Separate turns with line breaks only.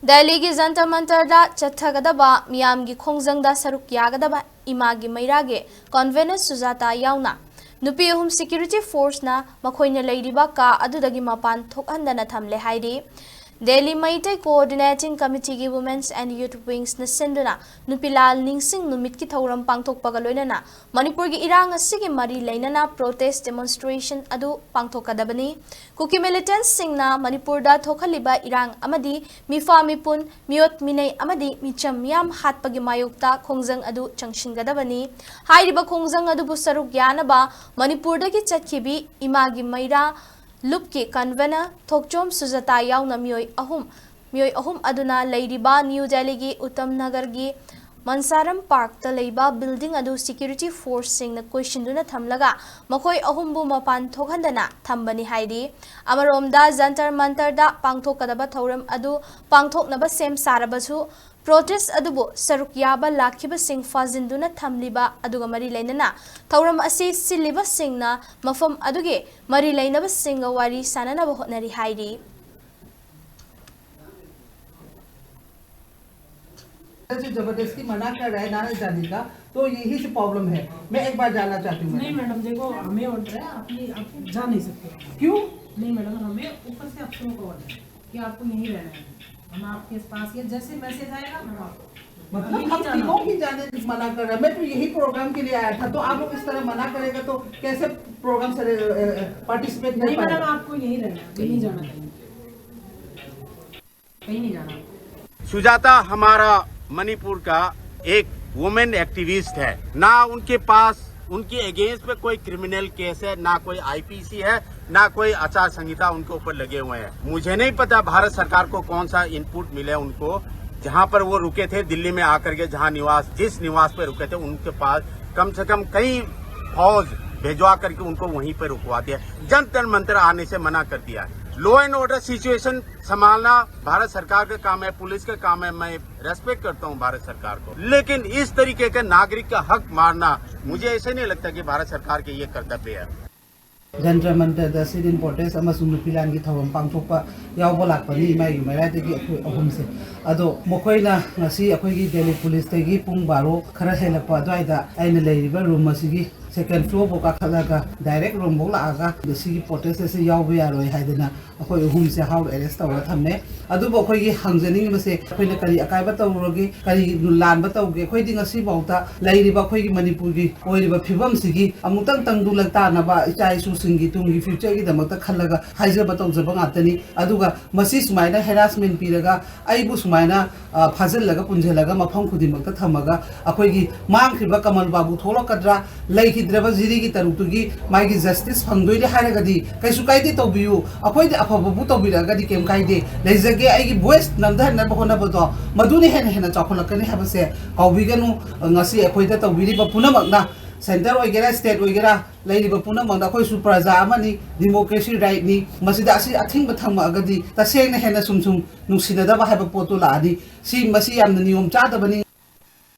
दिल्ली की जंतर मंतरदा चथगदबा मियामगी खोंजंगदा सरुक यागदबा Imangi मैरागे convener Sujata याउना नुपी अहुम security force ना मखोइना लैरिबा का अदुदगी मपान थोकहंदना थमले हाइरी दिल्ली मैते कोऑर्डिनेटिंग कमिटी की वुमेन्स एंड यूथ विंग्स न सिंदुना नुपिलाल निंगसिंग नुमित की थौरम पांगथोकपगा लोइनना मणिपुर की इरांग असिगी मरी लैनना प्रोटेस्ट डेमोन्स्ट्रेशन अदु पांगथोकदबनी कुकी मिलिटेंट्स सिंगना मणिपुर दा थोखलिबा इरांग अमदी मिफा मिपुन मियोत मिनै अमदी मिचम मियाम हातपगी मायोक्ता खोंजंग अदु चंगशिनगदबनी हाइरिबा खोंजंग अदु बुसरुक यानबा मणिपुर दगी चतखिबी इमागी मैरा लुप की कन्वेनर थोकचोम सुजाता याउना मियोय अहुम अदुना लैरिबा न्यू दिल्ली की उत्तम नगर की मनसारम पार्क ता लैबा बिल्डिंग अदु सिक्योरिटी फोर्स सिंगना क्वेश्चन थमलगा मखोय अहुमबु मपान थोखहंदना थंबनी हाइरी अमरोमदा जंतर मंतरदा पांगथोकदबा थौरम अदु पांगथोकनबा सेम सारबसु प्रोटेस्ट अदुबो सरुक याबा लाखिबा सिंग फाजिंदुना थमलिबा अदुगा मरी लैनना थौरम असी सिलिबा सिंगना मफम अदुगे मरी लैनबा सिंगा वारी साननबा होटनरी हाइरी
जबरदस्ती मना कर रहा है ना जाने का, तो यही से प्रॉब्लम है। मैं एक बार जाना चाहती हूँ।
नहीं मैडम, देखो हमें ऑर्डर है, आप जा नहीं सकते।
क्यों?
नहीं मैडम, हमें ऊपर से अफसरों का ऑर्डर है कि आपको यहीं रहना है। हम आपके पास ये जैसे मैसेज आएगा हम आपको
मतलब हम तीनों ही जाने मना कर रहे हैं। मैं तो यही प्रोग्राम के लिए आया था, तो आप लोग इस तरह मना करेगा तो कैसे प्रोग्राम से पार्टिसिपेट
नहीं मैडम, आपको यहीं रहना है, कहीं नहीं जाना, कहीं नहीं जाना।
सुजाता हमारा मणिपुर का एक वुमेन एक्टिविस्ट है, ना उनके पास उनके अगेंस्ट पे कोई क्रिमिनल केस है, ना कोई आईपीसी है, ना कोई आचार संहिता उनके ऊपर लगे हुए हैं। मुझे नहीं पता भारत सरकार को कौन सा इनपुट मिले उनको, जहां पर वो रुके थे दिल्ली में आकर के, जहां जिस निवास पे रुके थे उनके पास कम से कम कई फौज भेजवा करके उनको वहीं पर रुकवा दिया, जंतर मंतर आने से मना कर दिया है। लॉ एंड ऑर्डर सिचुएशन संभालना भारत सरकार का काम है, पुलिस का काम है, मैं रेस्पेक्ट करता हूं भारत सरकार को, लेकिन इस तरीके का नागरिक का हक मारना मुझे ऐसे नहीं लगता कि भारत सरकार के ये कर्तव्य है।
जंतर मंतर सिडिन प्रोटेस्ट नुपिलान की थौरम पांगथोकपा यावबा लाकपनी इमागी मैरादगी अहुम से अदो मखोइना ngasi अखोइगी दिल्ली पुलिस तगी पुंग 12 खरा हेलकपा अदवाइदा आइना लैरिबा रूम असिगी सेकेंड फ्लोर बो काखलागा डायरेक्ट रूम बो लागा दसिगी प्रोटेस्ट से यावबा यारोय हाइदना अखोइ अहुम से हाउ अरेस्ट तौरा थमने अदुबो अखोइगी हंगजनिंग मसे अखोइना करी अकायबा तौरोगे करी लानबा तौगे अखोइदी ngasi बाउता लैरिबा अखोइगी मणिपुर की ओइरिबा फिबम सिगी अमुतंग तंगदुलक तानबा इचाइसु सिंगी तुंगी फ्यूचर की दमकता खल्लगा हाइजबा तौजबा गातनी अदुगा मसी सुमाइना हेरासमेंट पीरगा आइबु सुमाइना फाजलगा पुंजलगा मफम खुदिमकता थमगा अखोइगी मांगखिबा कमल बाबू थोलकद्रा लैखिद्रबा जिरी की तरुतुगी माइगी जस्टिस फंगदोइदे हारगदी कैसु काइदे तौबियु अखोइदे अफबबु तौबिरगदी केम काइदे लेजगे आइगी वॉइस नंदहनबा होनबदो मदुनि हेन हेन चाखोलकनी हाबसे कौबिगनु ngasi अखोइदा तौबिरिबा पुनमकना सेंटर वगैरह स्टेट वगैरह लैरिबा पुनमकना अखोइसु प्रजा अमनि डेमोक्रेसी राइट नि मसिदा असि अथिंग थमगदी तसेंग हेन सुम नुसिनदबा हाबा पोतो लादी सी मसी यामन नियम चादबनी।